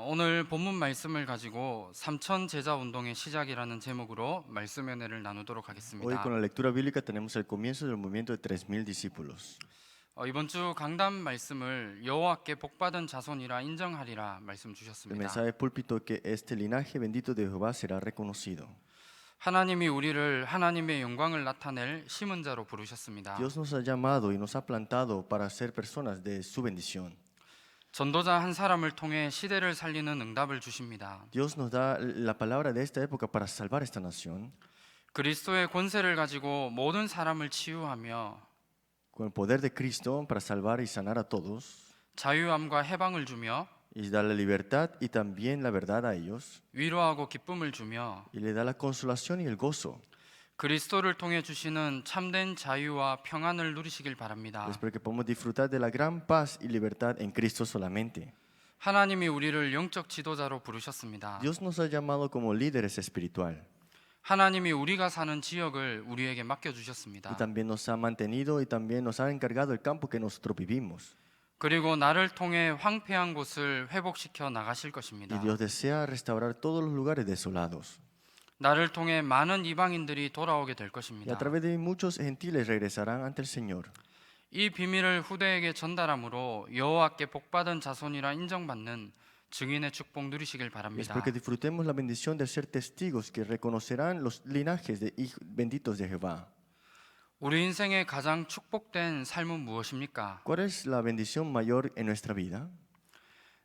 오늘 본문 말씀을 가지고 삼천 제자 운동의 시작이라는 제목으로 말씀 은혜를 나누도록 Hoy con 하겠습니다. la lectura bíblica tenemos el comienzo del movimiento de 3000 discípulos. 이번 주 강단 말씀을 여호와께 복받은 자손이라 인정하리라 말씀 El 주셨습니다. mensaje púlpito que este linaje bendito de Jehová será reconocido. 하나님이 우리를 하나님의 영광을 나타낼 심은 자로 부르셨습니다. Dios nos ha llamado y nos ha plantado para ser personas de su bendición. 전도자 한 사람을 통해 시대를 살리는 응답을 주십니다. Dios nos da la palabra de esta época para salvar esta nación. 그리스도의 권세를 가지고 모든 사람을 치유하며 Con el poder de Cristo para salvar y sanar a todos. 자유함과 해방을 주며 Y da la libertad y también la verdad a ellos. 위로하고 기쁨을 주며 Y le da la consolación y el gozo. 그리스도를 통해 주시는 참된 자유와 평안을 누리시길 바랍니다. Espero que podamos disfrutar de la gran paz y libertad en Cristo solamente. 하나님이 우리를 영적 지도자로 부르셨습니다. Dios nos ha llamado como líderes espiritual. 하나님이 우리가 사는 지역을 우리에게 맡겨 주셨습니다. Y también nos ha mantenido y también nos ha encargado el campo que nosotros vivimos. 그리고 나를 통해 황폐한 곳을 회복시켜 나가실 것입니다. Y Dios desea restaurar todos los lugares desolados. 나를 통해 많은 이방인들이 돌아오게 될 Y a 것입니다. través de muchos gentiles regresarán ante el Señor. 이 비밀을 후대에게 전달함으로 여호와께 복받은 자손이라 인정받는 증인의 축복 누리시길 Y 바랍니다. espero que disfrutemos la bendición de ser testigos que reconocerán los linajes de benditos de Jehová. 우리 인생의 가장 축복된 삶은 무엇입니까? ¿Cuál es la bendición mayor en nuestra vida?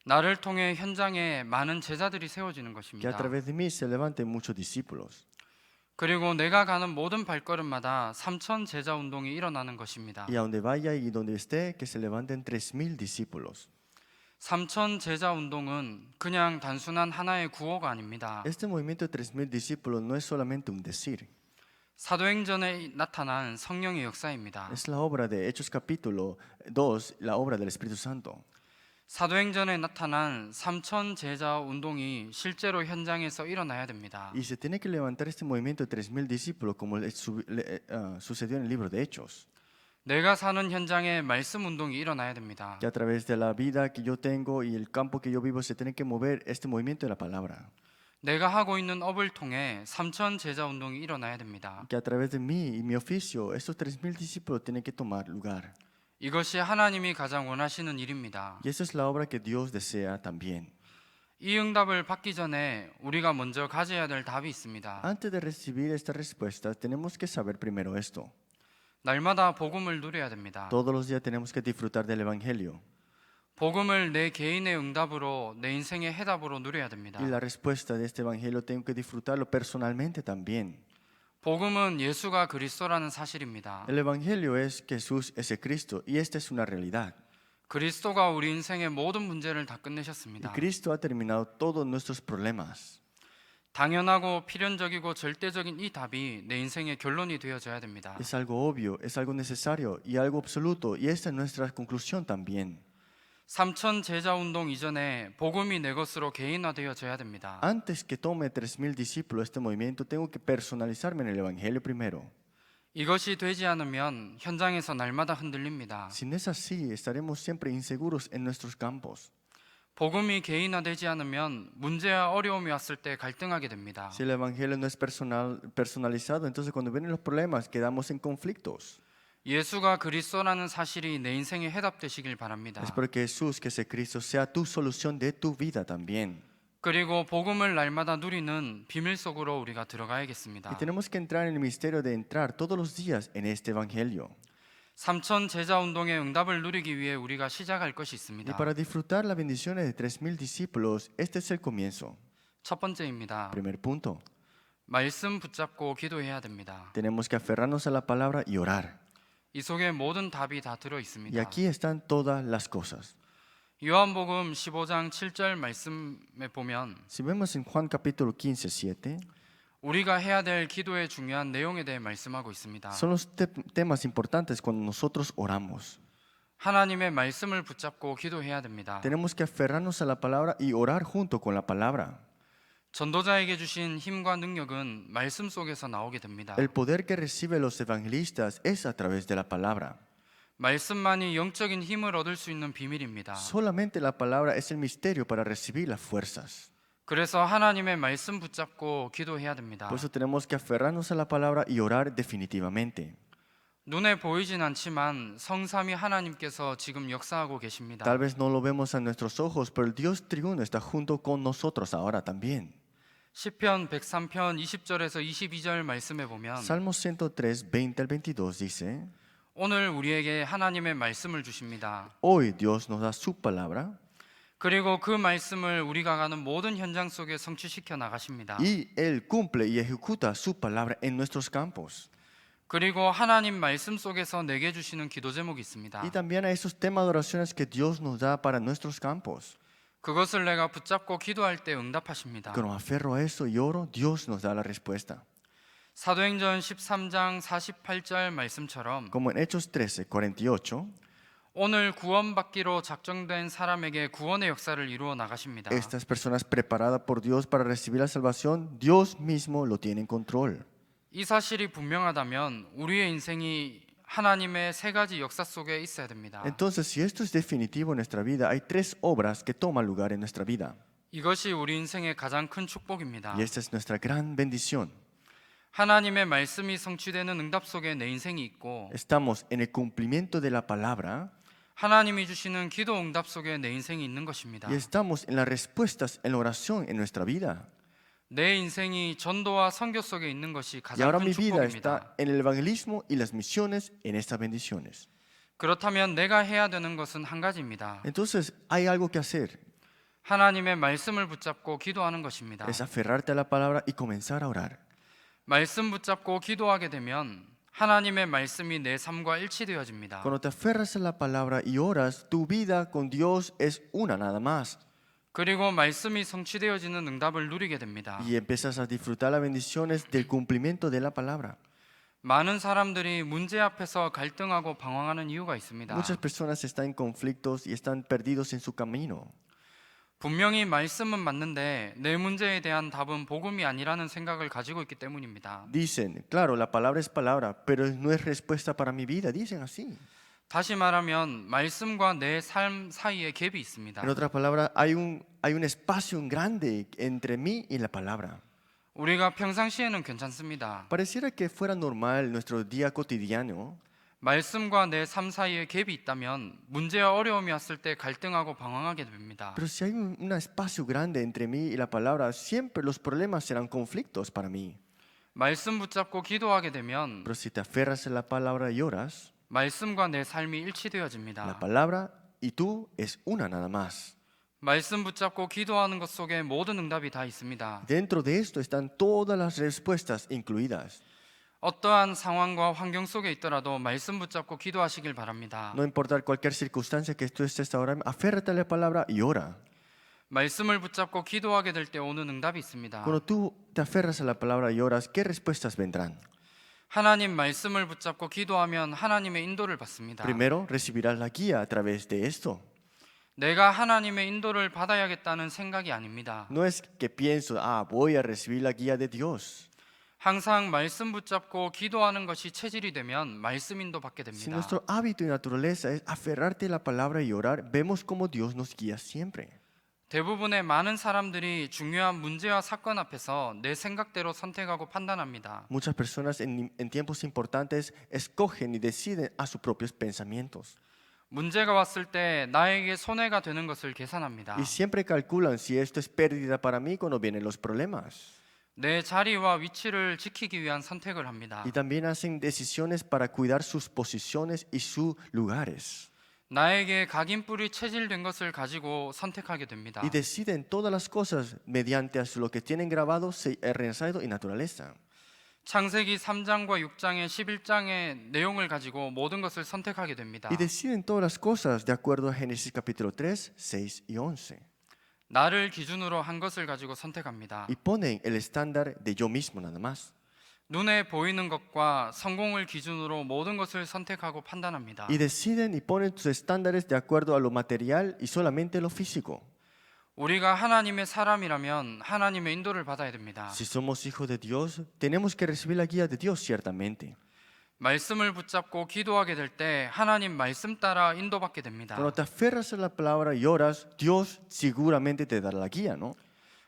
나를 통해 현장에 많은 제자들이 세워지는 Que a 것입니다. través de mí se levanten muchos discípulos. 그리고 내가 가는 모든 발걸음마다 삼천 제자 운동이 일어나는 것입니다. Y a donde vaya y donde esté, que se levanten 3000 discípulos. 삼천 제자 운동은 그냥 단순한 하나의 구호가 아닙니다. Este movimiento de 3000 discípulos no es solamente un decir. 사도행전에 나타난 성령의 역사입니다. Es la obra de Hechos capítulo 2, la obra del Espíritu Santo. 사도행전에 나타난 삼천 제자 운동이 실제로 현장에서 일어나야 됩니다. Y se tiene que levantar este movimiento de 3000 discípulos como sucedió en el libro de Hechos. 내가 사는 현장에 말씀 운동이 일어나야 됩니다. Que a través de la vida que yo tengo y el campo que yo vivo se tiene que mover este movimiento de la palabra. 내가 하고 있는 업을 통해 삼천 제자 운동이 일어나야 됩니다. Que a través de mí y mi oficio, estos 3000 discípulos tienen que tomar lugar. 이것이 하나님이 가장 원하시는 일입니다. Y esa es la obra que Dios desea también. 이 응답을 받기 전에 우리가 먼저 가져야 될 답이 있습니다. Antes de recibir esta respuesta, tenemos que saber primero esto. 날마다 복음을 누려야 됩니다. Todos los días tenemos que disfrutar del Evangelio. 복음을 내 개인의 응답으로 내 인생의 해답으로 누려야 됩니다. Y la respuesta de este Evangelio tengo que disfrutarlo personalmente también. 복음은 예수가 그리스도라는 사실입니다. El Evangelio es que Jesús es el Cristo y esta es una realidad. 그리스도가 우리 인생의 모든 문제를 다 Y 끝내셨습니다. Cristo ha terminado todos nuestros problemas. 당연하고 필연적이고 절대적인 이 답이 내 인생의 결론이 되어져야 됩니다. Es algo obvio, es algo necesario y algo absoluto y esta es nuestra conclusión también. 삼천 제자 운동 이전에 복음이 내 것으로 개인화되어져야 됩니다. Antes que tome 3000 discípulos este movimiento, tengo que personalizarme en el Evangelio primero. 이것이 되지 않으면 현장에서 날마다 흔들립니다. Si no es así, estaremos siempre inseguros en nuestros campos. 복음이 개인화되지 않으면 문제와 어려움이 왔을 때 갈등하게 됩니다. Si el Evangelio no es personalizado, entonces cuando vienen los problemas quedamos en conflictos. 예수가 그리스도라는 사실이 내 인생의 해답 되시길 바랍니다. Espero que Jesús, que ese Cristo, sea tu solución de tu vida también. 그리고 복음을 날마다 누리는 비밀 속으로 우리가 들어가야겠습니다. Y tenemos que entrar en el misterio de entrar todos los días en este Evangelio. 삼천 제자 운동의 응답을 누리기 위해 우리가 시작할 것이 Y 있습니다. para disfrutar las bendiciones de 3000 discípulos, este es el comienzo. 첫 번째입니다. Primer punto. 말씀 붙잡고 기도해야 됩니다. Tenemos que aferrarnos a la palabra y orar. 이 속에 모든 답이 다 들어 Y 있습니다. aquí están todas las cosas. 요한복음 15장 7절 말씀에 보면 Si vemos en Juan capítulo 15, 7, 우리가 해야 될 기도의 중요한 내용에 대해 말씀하고 있습니다. son los temas importantes cuando nosotros oramos. 하나님의 말씀을 붙잡고 기도해야 됩니다. Tenemos que aferrarnos a la palabra y orar junto con la palabra. 전도자에게 주신 힘과 능력은 말씀 속에서 나오게 됩니다. El poder que reciben los evangelistas es a través de la palabra. 말씀만이 영적인 힘을 얻을 수 있는 비밀입니다. Solamente la palabra es el misterio para recibir las fuerzas. 그래서 하나님의 말씀 붙잡고 기도해야 됩니다. Por eso tenemos que aferrarnos a la palabra y orar definitivamente. 눈에 보이진 않지만 성삼위 하나님께서 지금 역사하고 계십니다. Tal vez no lo vemos a nuestros ojos, pero el Dios triuno está junto con nosotros ahora también. 시편 103편 20절에서 22절 말씀에 보면 Salmo 103, 20 al 22 dice, 오늘 우리에게 하나님의 말씀을 주십니다. Hoy Dios nos da su palabra 그리고 그 말씀을 우리가 가는 모든 현장 속에 성취시켜 나가십니다. y Él cumple y ejecuta su palabra en nuestros campos. 그리고 하나님 말씀 속에서 내게 주시는 기도 제목이 있습니다. Y también a esos temas de oraciones que Dios nos da para nuestros campos. 그것을 내가 붙잡고 기도할 때 응답하십니다. Cuando me aferro a eso y oro, Dios nos da la respuesta. 사도행전 13장 48절 말씀처럼 Como en Hechos 13, 48, 오늘 구원받기로 작정된 사람에게 구원의 역사를 이루어 나가십니다. estas personas preparadas por Dios para recibir la salvación, Dios mismo lo tiene en control. 이 사실이 분명하다면 우리의 인생이 하나님의 세 가지 역사 속에 있어야 됩니다. Entonces, si esto es definitivo en nuestra vida, hay tres obras que toman lugar en nuestra vida. 이것이 우리 인생의 가장 큰 축복입니다. Y esta es nuestra gran bendición. 하나님의 말씀이 성취되는 응답 속에 내 인생이 있고 Estamos en el cumplimiento de la palabra 하나님이 주시는 기도 응답 속에 내 인생이 있는 것입니다. y estamos en las respuestas en la oración en nuestra vida. 내 인생이 전도와 선교 속에 있는 것이 Y 가장 ahora 큰 mi vida 축복입니다. está en el evangelismo y las misiones en estas bendiciones. 그렇다면 내가 해야 되는 것은 한 가지입니다. Entonces, hay algo que hacer. 하나님의 말씀을 붙잡고 기도하는 것입니다. Es aferrarte a la palabra y comenzar a orar. 말씀 붙잡고 기도하게 되면 하나님의 말씀이 내 삶과 일치되어집니다. Cuando te aferras a la palabra y oras, tu vida con Dios es una nada más. 그리고 말씀이 성취되어지는 응답을 누리게 됩니다. Y empiezas a disfrutar las bendiciones del cumplimiento de la palabra. 많은 사람들이 문제 앞에서 갈등하고 방황하는 이유가 있습니다. Muchas personas están en conflictos y están perdidos en su camino. 분명히 말씀은 맞는데 내 문제에 대한 답은 복음이 아니라는 생각을 가지고 있기 때문입니다. Dicen, claro, la palabra es palabra, pero no es respuesta para mi vida. Dicen así. 다시 말하면 말씀과 내 삶 사이에 갭이 있습니다. En otras palabras, hay un espacio grande entre mí y la palabra. 우리가 평상시에는 괜찮습니다. Pareciera que fuera normal nuestro día cotidiano, 말씀과 내 삶 사이에 갭이 있다면 문제와 어려움이 왔을 때 갈등하고 방황하게 됩니다. pero si hay un espacio grande entre mí y la palabra, siempre los problemas serán conflictos para mí. 말씀 붙잡고 기도하게 되면 Pero si te aferras a la palabra y oras, 말씀과 내 삶이 la 일치되어집니다. palabra y tú es una nada más. 말씀 붙잡고 기도하는 것 속에 모든 응답이 다 있습니다. Dentro de esto están todas las respuestas incluidas. 어떠한 상황과 환경 속에 있더라도 말씀 붙잡고 기도하시길 바랍니다. No importa cualquier circunstancia que tú estés ahora, aférrate a la palabra y ora. 말씀을 붙잡고 기도하게 될 때 오는 응답이 있습니다. Cuando tú te aferras a la palabra y oras, ¿qué respuestas vendrán? 하나님 말씀을 붙잡고 기도하면 하나님의 인도를 받습니다. Primero, recibirás la guía a través de esto. 내가 하나님의 인도를 받아야겠다는 생각이 아닙니다. No es que pienso, voy a recibir la guía de Dios. 항상 말씀 붙잡고 기도하는 것이 체질이 되면 말씀 인도 받게 Si 됩니다. nuestro hábito y naturaleza es aferrarte a la palabra y orar, vemos cómo Dios nos guía siempre. 대부분의 많은 사람들이 중요한 문제와 사건 앞에서 내 생각대로 선택하고 판단합니다. Muchas personas en tiempos importantes escogen y deciden a sus propios pensamientos. 문제가 왔을 때 나에게 손해가 되는 것을 계산합니다. Y siempre calculan si esto es pérdida para mí cuando vienen los problemas. 내 자리와 위치를 지키기 위한 선택을 합니다. Y también hacen decisiones para cuidar sus posiciones y sus lugares. 나에게 각인뿔이 체질된 것을 가지고 선택하게 됩니다. Y deciden todas las cosas mediante lo que tienen grabado, reensayo y naturaleza. 창세기 3장과 6장의 11장의 내용을 가지고 모든 것을 선택하게 됩니다. Y deciden todas las cosas de acuerdo a Génesis capítulo 3, 6 y 11. 나를 기준으로 한 것을 가지고 선택합니다. Y ponen el estándar de yo mismo nada más. 눈에 보이는 것과 성공을 기준으로 모든 것을 선택하고 판단합니다. Y deciden y ponen sus estándares de acuerdo a lo material y solamente lo físico. 우리가 하나님의 사람이라면 하나님의 인도를 받아야 됩니다. Si somos hijos de Dios, tenemos que recibir la guía de Dios ciertamente. 말씀을 붙잡고 기도하게 될 때 하나님 말씀 따라 인도받게 됩니다. Cuando te aferras a la palabra y oras, Dios seguramente te dará la guía, ¿no?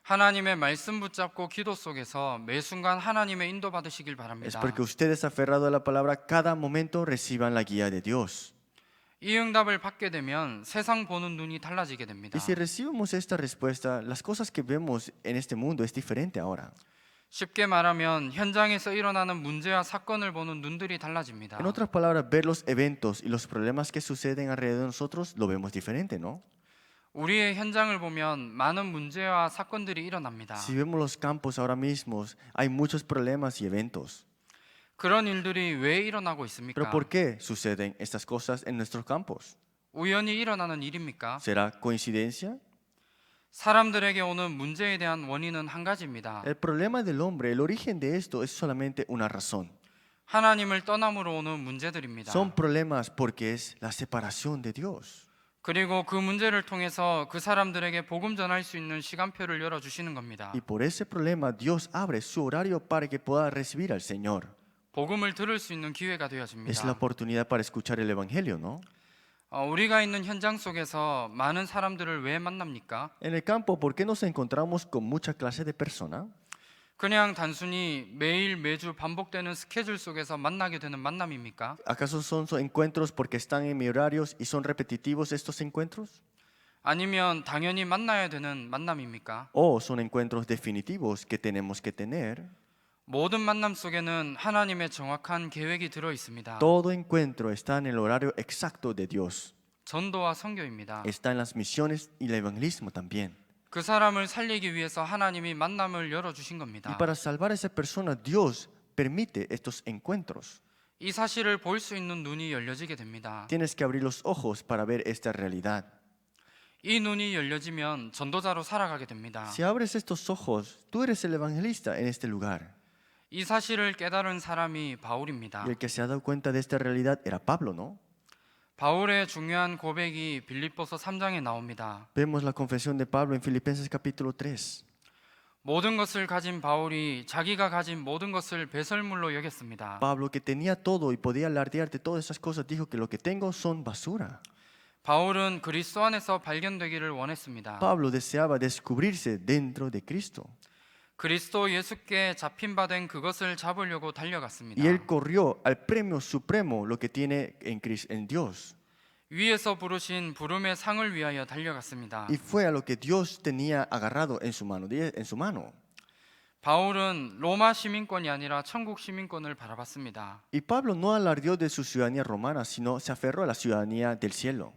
하나님의 말씀 붙잡고 기도 속에서 매 순간 하나님의 인도받으시길 Es 바랍니다. porque ustedes aferrados a la palabra, cada momento reciban la guía de Dios. 이 응답을 받게 되면 세상 보는 눈이 달라지게 됩니다. Y si recibimos esta respuesta, las cosas que vemos en este mundo es diferente ahora. 쉽게 말하면 현장에서 일어나는 문제와 사건을 보는 눈들이 달라집니다. En otras palabras, ver los eventos y los problemas que suceden alrededor de nosotros lo vemos diferente, ¿no? 우리의 현장을 보면 많은 문제와 사건들이 일어납니다. Si vemos los campos ahora mismo, hay muchos problemas y eventos. 그런 일들이 왜 일어나고 Pero 있습니까? ¿por qué suceden estas cosas en nuestros campos? 우연히 일어나는 일입니까? ¿Será coincidencia? 사람들에게 오는 문제에 대한 원인은 한 가지입니다. El problema del hombre, el origen de esto es solamente una razón. 하나님을 떠남으로 오는 문제들입니다. Son problemas porque es la separación de Dios. 그리고 그 문제를 통해서 그 사람들에게 복음 전할 수 있는 시간표를 열어 주시는 겁니다. Y por ese problema Dios abre su horario para que pueda recibir al Señor. 복음을 들을 수 있는 기회가 Es la 되어집니다. oportunidad para escuchar el Evangelio, ¿no? 우리가 있는 현장 속에서 많은 사람들을 왜 만납니까? En el campo, ¿por qué nos encontramos con mucha clase de personas? 그냥 단순히 매일 매주 반복되는 스케줄 속에서 만나게 되는 만남입니까? ¿Acaso son encuentros porque están en mi horarios y son repetitivos estos encuentros? 아니면 당연히 만나야 되는 만남입니까? ¿O son encuentros definitivos que tenemos que tener? 모든 만남 속에는 하나님의 정확한 계획이 들어 있습니다. Todo encuentro está en el horario exacto de Dios. 전도와 선교입니다. Está en las misiones y el evangelismo también. 그 사람을 살리기 위해서 하나님이 만남을 열어 주신 Y 겁니다. para salvar a esa persona, Dios permite estos encuentros. 이 사실을 볼 수 있는 눈이 열려지게 됩니다. Tienes que abrir los ojos para ver esta realidad. 이 눈이 열려지면 전도자로 살아가게 됩니다. Si abres estos ojos, tú eres el evangelista en este lugar. 이 사실을 깨달은 사람이 바울입니다. Y el que se ha dado cuenta de esta realidad era Pablo, ¿no? 바울의 중요한 고백이 빌립보서 3장에 나옵니다. Vemos la confesión de Pablo en Filipenses capítulo 3. 모든 것을 가진 바울이 자기가 가진 모든 것을 배설물로 여겼습니다. Pablo, que tenía todo y podía alardear de todas esas cosas, dijo que lo que tengo son basura. 바울은 그리스도 안에서 발견되기를 원했습니다. Pablo deseaba descubrirse dentro de Cristo. 그리스도 예수께 잡힌 바 된 그것을 잡으려고 달려갔습니다. Y él corrió al premio supremo, lo que tiene en Dios. 위에서 부르신 부름의 상을 위하여 달려갔습니다. Y fue a lo que Dios tenía agarrado en su mano. 바울은 로마 시민권이 아니라 천국 시민권을 바라봤습니다. Y Pablo no alardeó de su ciudadanía romana, sino se aferró a la ciudadanía del cielo.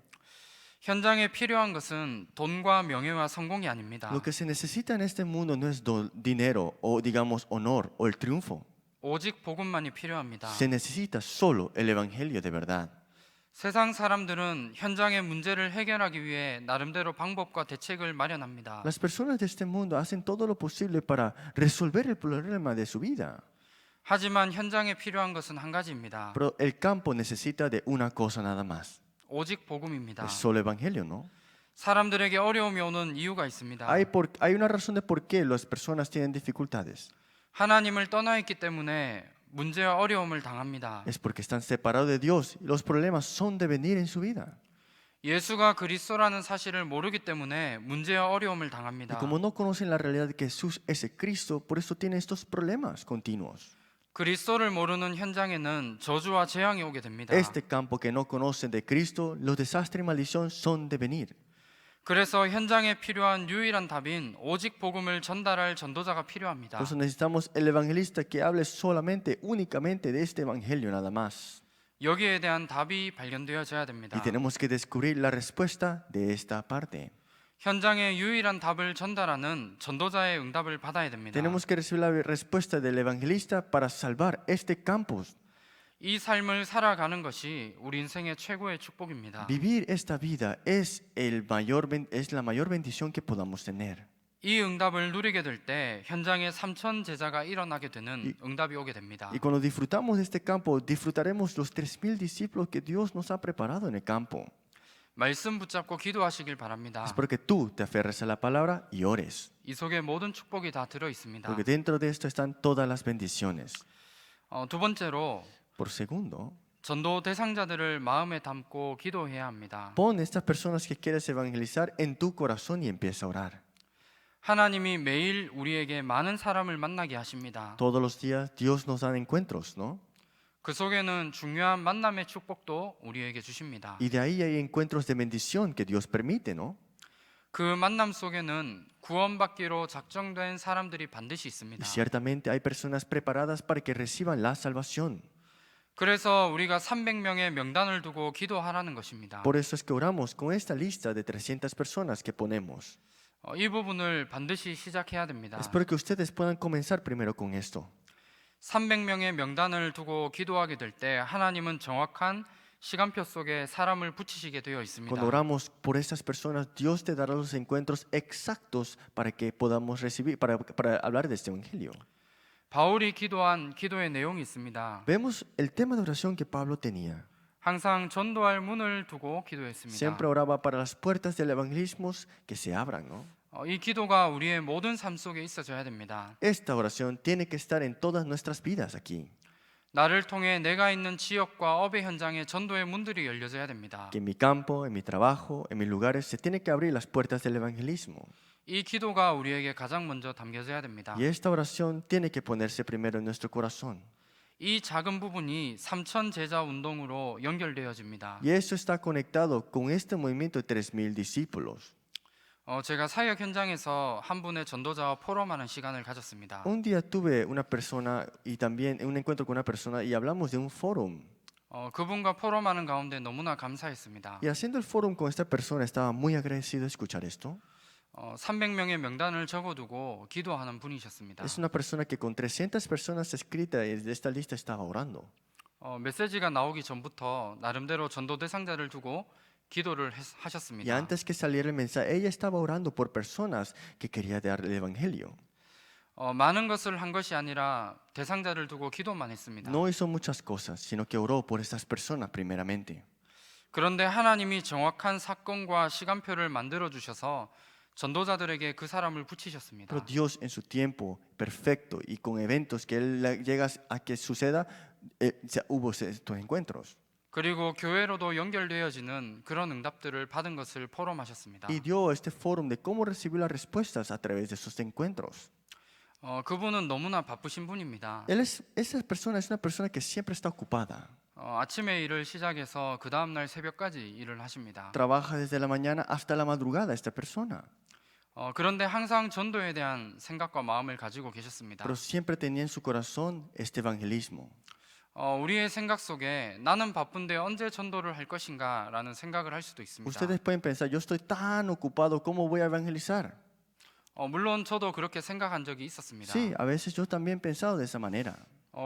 현장에 필요한 것은 돈과 명예와 성공이 아닙니다. Lo que se necesita en este mundo no es dinero o digamos honor o el triunfo. 오직 복음만이 필요합니다. Se necesita solo el evangelio de verdad. 세상 사람들은 현장의 문제를 해결하기 위해 나름대로 방법과 대책을 마련합니다. Las personas de este mundo hacen todo lo posible para resolver el problema de su vida. 하지만 현장에 필요한 것은 한 가지입니다. Pero el campo necesita de una cosa nada más. 오직 복음입니다. Es solo evangelio, ¿no? 사람들에게 어려움이 오는 이유가 있습니다. Hay una razón de por qué las personas tienen dificultades. 하나님을 떠나 있기 때문에 문제와 어려움을 당합니다. Es porque están separados de Dios y los problemas son de venir en su vida. 예수가 그리스도라는 사실을 모르기 때문에 문제와 어려움을 Y 당합니다. como no conocen la realidad de que Jesús es el Cristo, por eso tienen estos problemas continuos. 그리스도를 모르는 현장에는 저주와 재앙이 오게 됩니다. Este campo que no conocen de Cristo, los desastres y maldición son de venir. 그래서 현장에 필요한 유일한 답인 오직 복음을 전달할 전도자가 필요합니다. Por eso necesitamos el evangelista que hable solamente, únicamente de este evangelio nada más. 여기에 대한 답이 발견되어져야 됩니다. Y tenemos que descubrir la respuesta de esta parte. 현장에 유일한 답을 전달하는 전도자의 응답을 받아야 됩니다. Tenemos que recibir la respuesta del evangelista para salvar este campus. 이 삶을 살아가는 것이 우리 인생의 최고의 축복입니다. Vivir esta vida es la mayor bendición que podamos tener. 이 응답을 누리게 될 때 현장에 3천 제자가 일어나게 되는 응답이 오게 됩니다. Y cuando disfrutamos de este campo, disfrutaremos los 3,000 discípulos que Dios nos ha preparado en el campo. 말씀 붙잡고 기도하시길 바랍니다. Es porque tú te aferres a la palabra y ores. 이 속에 모든 축복이 다 들어 있습니다. Porque dentro de esto están todas las bendiciones. 두 번째로 Por segundo, 전도 대상자들을 마음에 담고 기도해야 합니다. pon estas personas que quieres evangelizar en tu corazón y empieza a orar. 하나님이 매일 우리에게 많은 사람을 만나게 하십니다. Todos los días Dios nos da encuentros, ¿no? 그 속에는 중요한 만남의 축복도 우리에게 주십니다. Y de ahí hay encuentros de bendición que Dios permite, ¿no? 그 만남 속에는 구원받기로 작정된 사람들이 반드시 Y 있습니다. ciertamente hay personas preparadas para que reciban la salvación. 그래서 우리가 300명의 명단을 두고 기도하라는 것입니다. Por eso es que oramos con esta lista de 300 personas que ponemos. 이 부분을 반드시 시작해야 됩니다. Espero que ustedes puedan comenzar primero con esto. 300명의 명단을 두고 기도하게 될 때 하나님은 정확한 시간표 속에 사람을 붙이시게 되어 있습니다. Cuando oramos por estas personas, Dios te dará los encuentros exactos para que podamos recibir, para hablar de este evangelio. 바울이 기도한 기도의 내용이 있습니다. Vemos el tema de oración que Pablo tenía. 항상 전도할 문을 두고 기도했습니다. Siempre oraba para las puertas del evangelismo que se abran, ¿no? 이 기도가 우리의 모든 삶 속에 있어져야 됩니다. Esta oración tiene que estar en todas nuestras vidas aquí. 나를 통해 내가 있는 지역과 업의 현장에 전도의 문들이 열려져야 됩니다. Que en mi campo, en mi trabajo, en mis lugares, se tiene que abrir las puertas del evangelismo. 이 기도가 우리에게 가장 먼저 담겨져야 됩니다. Y esta oración tiene que ponerse primero en nuestro corazón. 이 작은 부분이 3천 제자 운동으로 연결되어집니다. Y eso está conectado con este movimiento de 3,000 discípulos. 제가 사역 현장에서 한 분의 전도자와 포럼하는 시간을 가졌습니다. Un día tuve una persona y también un encuentro con una persona y hablamos de un fórum. 그분과 포럼하는 가운데 너무나 감사했습니다. Y haciendo el fórum con esta persona estaba muy agradecido de escuchar esto. 300명의 명단을 적어두고 기도하는 분이셨습니다. Es una persona que con 300 personas escritas de esta lista estaba orando. 메시지가 나오기 전부터 나름대로 전도 대상자를 두고 기도를 Y 하셨습니다. antes que saliera el mensaje, ella estaba orando por personas que quería dar el evangelio. 많은 것을 한 것이 아니라 대상자를 두고 기도만 했습니다. No hizo muchas cosas, sino que oró por estas personas primeramente. 그런데 하나님이 정확한 사건과 시간표를 만들어 주셔서 전도자들에게 그 사람을 붙이셨습니다. Pero Dios en su tiempo perfecto y con eventos que Él llega a que suceda, hubo estos encuentros. 그리고 교회로도 연결되어지는 그런 응답들을 받은 것을 포럼하셨습니다. Y dio este fórum de cómo recibir las respuestas a través de esos encuentros. 그분은 너무나 바쁘신 분입니다. Esa persona es una persona que siempre está ocupada. 아침에 일을 시작해서 그 다음 날 새벽까지 일을 하십니다. Trabaja desde la mañana hasta la madrugada esta persona. 그런데 항상 전도에 대한 생각과 마음을 가지고 계셨습니다. Pero siempre tenía en su corazón este evangelismo. 우리의 생각 속에 나는 바쁜데 언제 전도를 할 것인가라는 생각을 할 수도 있습니다. Ustedes pueden pensar, yo estoy tan ocupado, ¿cómo voy a evangelizar? 물론 저도 그렇게 생각한 적이 있었습니다. Sí, a veces yo también he pensado de esa manera.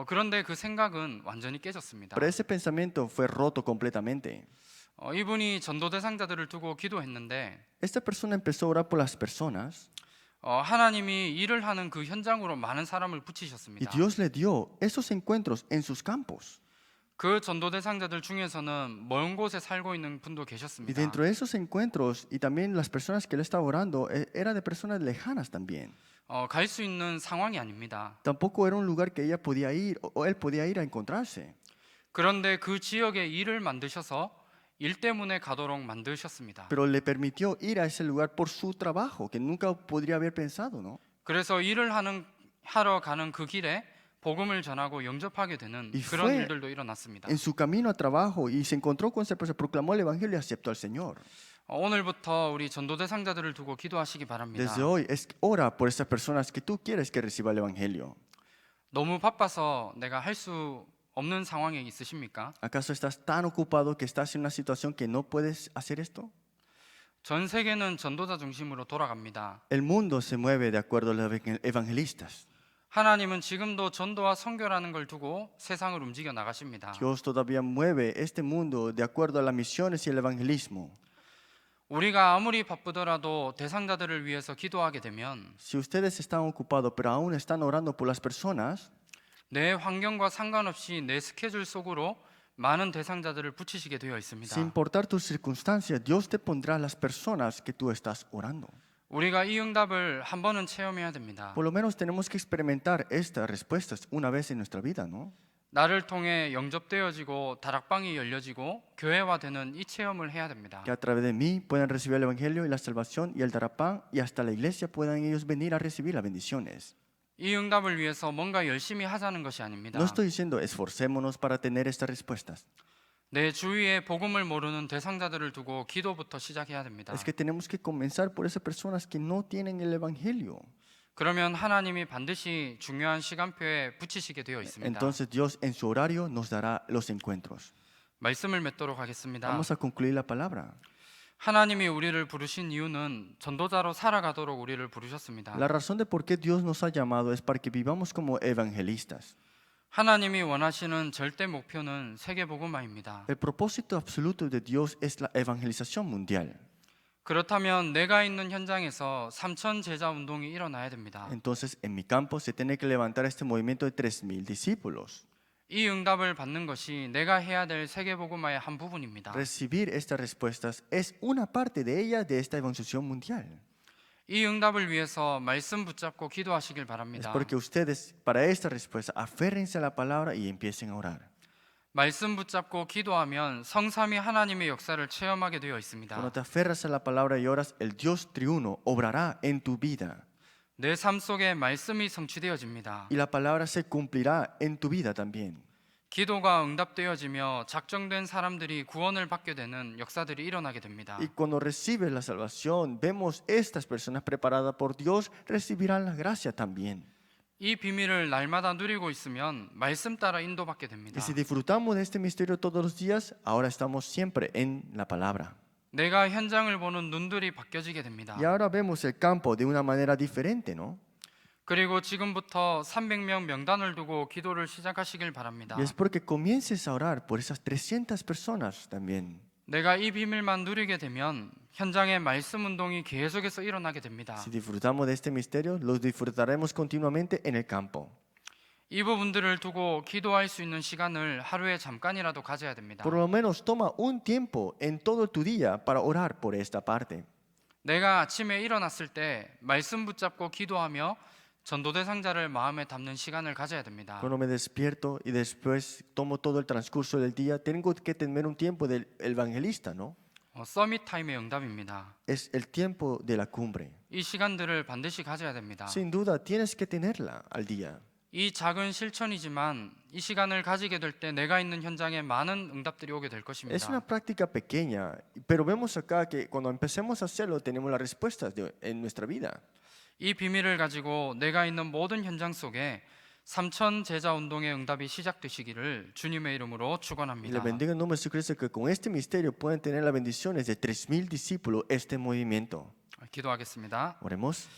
그런데 그 생각은 완전히 깨졌습니다. Pero ese pensamiento fue roto completamente. 이분이 전도 대상자들을 두고 기도했는데 Esta persona empezó a orar por las personas 하나님이 일을 하는 그 현장으로 많은 사람을 y 붙이셨습니다. Dios le dio esos encuentros en sus campos. 그 전도 대상자들 중에서는 먼 곳에 살고 있는 분도 Y 계셨습니다. dentro de esos encuentros y también las personas que él estaba orando, era de personas lejanas también. 갈 수 있는 상황이 아닙니다. Tampoco era un lugar que ella podía ir o él podía ir a encontrarse. 그런데 그 지역에 일을 만드셔서 일 때문에 가도록 만드셨습니다. Pero le permitió ir a ese lugar por su trabajo, que nunca podría haber pensado, ¿no? 그래서 일을 하러 가는 그 길에 복음을 전하고 영접하게 되는 Y 그런 fue 일들도 일어났습니다. En su camino a trabajo y se encontró con esa persona, proclamó el evangelio y aceptó al Señor. 오늘부터 우리 전도 대상자들을 두고 기도하시기 바랍니다. Desde hoy, ora por esas personas que tú quieres que reciba el evangelio. 너무 바빠서 내가 할 수 없는 상황에 있으십니까? ¿Acaso estás tan ocupado que estás en una situación que no puedes hacer esto? 전 세계는 전도자 중심으로 돌아갑니다. El mundo se mueve de acuerdo a los evangelistas. 하나님은 지금도 전도와 선교라는 걸 두고 세상을 움직여 나가십니다. Dios todavía mueve este mundo de acuerdo a las misiones y el evangelismo. 우리가 아무리 바쁘더라도 대상자들을 위해서 기도하게 되면 Si ustedes están ocupados pero aún están orando por las personas, 내 환경과 상관없이 내 스케줄 속으로 많은 대상자들을 붙이시게 되어 있습니다. sin importar tus circunstancias, Dios te pondrá las personas que tú estás orando. 우리가 이 응답을 한 번은 체험해야 됩니다. Por lo menos tenemos que experimentar estas respuestas una vez en nuestra vida, ¿no? 나를 통해 영접되어지고 다락방이 열려지고 교회화되는 이 체험을 해야 됩니다. Que a través de mí puedan recibir el Evangelio y la salvación y el darapán y hasta la iglesia puedan ellos venir a recibir las bendiciones. 이 응답을 위해서 뭔가 열심히 하자는 것이 아닙니다. No estoy diciendo esforcémonos para tener estas respuestas. 내 주위에 복음을 모르는 대상자들을 두고 기도부터 시작해야 됩니다. Es que tenemos que comenzar por esas personas que no tienen el Evangelio. 그러면 하나님이 반드시 중요한 시간표에 붙이시게 되어 있습니다. Entonces Dios en su horario nos dará los encuentros. 말씀을 맺도록 하겠습니다. Vamos a concluir la palabra. 하나님이 우리를 부르신 이유는 전도자로 살아가도록 우리를 부르셨습니다. La razón de por qué Dios nos ha llamado es para que vivamos como evangelistas. 하나님이 원하시는 절대 목표는 세계 복음화입니다. El propósito absoluto de Dios es la evangelización mundial. 그렇다면 내가 있는 현장에서 3천 제자 운동이 일어나야 됩니다. Entonces, en mi campo se tiene que levantar este movimiento de 3,000 discípulos. 이 응답을 받는 것이 내가 해야 될 세계 복음화의 한 부분입니다. Recibir estas respuestas es una parte de ella de esta evangelización mundial. 이 응답을 위해서 말씀 붙잡고 기도하시길 Es 바랍니다. porque ustedes, para esta respuesta, aférrense a la palabra y empiecen a orar. 말씀 붙잡고 기도하면 성삼위 하나님의 역사를 체험하게 되어 있습니다. Cuando te aferras a la palabra y oras, el Dios triuno obrará en tu vida. 내 삶 속에 말씀이 성취되어집니다. Y la palabra se cumplirá en tu vida también. 기도가 응답되어지며 작정된 사람들이 구원을 받게 되는 역사들이 일어나게 됩니다. Y cuando recibes la salvación, vemos estas personas preparadas por Dios recibirán la gracia también. 이 비밀을 날마다 누리고 있으면 말씀 따라 인도받게 됩니다. Y si disfrutamos de este misterio todos los días, ahora estamos siempre en la palabra. 내가 현장을 보는 눈들이 바뀌어지게 됩니다. Y ahora vemos el campo de una manera diferente, ¿no? 그리고 지금부터 300명 명단을 두고 기도를 시작하시길 바랍니다. Y es porque comiences a orar por esas 300 personas también. 내가 이 비밀만 누리게 되면 현장의 말씀 운동이 계속해서 일어나게 됩니다. Si disfrutamos de este misterio, los disfrutaremos continuamente en el campo. 이 부분들을 두고 기도할 수 있는 시간을 하루에 잠깐이라도 가져야 됩니다. Por lo menos toma un tiempo en todo tu día para orar por esta parte. 내가 아침에 일어났을 때 말씀 붙잡고 기도하며 전도 대상자를 마음에 담는 시간을 가져야 됩니다. Cuando me despierto y después tomo todo el transcurso del día, tengo que tener un tiempo del evangelista, ¿no? 서밋 타임의 응답입니다. Es el tiempo de la cumbre. 이 시간들을 반드시 가져야 됩니다. Sin duda, tienes que tenerla al día. 이 작은 실천이지만 이 시간을 가지게 될 때 내가 있는 현장에 많은 응답들이 오게 될 Es 것입니다. una práctica pequeña, pero vemos acá que cuando empecemos a hacerlo, tenemos las respuestas en nuestra vida. 이 비밀을 가지고 내가 있는 모든 현장 속에 3천 제자 운동의 응답이 시작되시기를 주님의 이름으로 Y les 축원합니다. bendiga en nombre de Jesucristo que con este misterio puedan tener las bendiciones de 3,000 discípulos este movimiento. 기도하겠습니다. Oremos.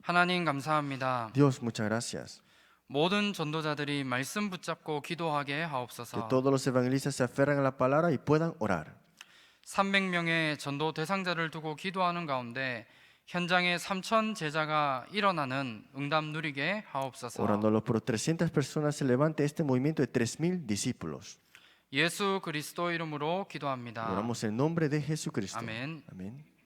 하나님 감사합니다. Dios, muchas gracias. 모든 전도자들이 말씀 붙잡고 기도하게 Que 하옵소서. todos los evangelistas se aferran a la palabra y puedan orar. 300명의 전도 대상자를 두고 기도하는 가운데 현장에 3천 제자가 일어나는 응답 누리게 하옵소서. Orándolos por 300 personas se levante este movimiento de 3,000 discípulos. 예수 그리스도 이름으로 기도합니다. Oramos en nombre de Jesucristo. 아멘. Amén.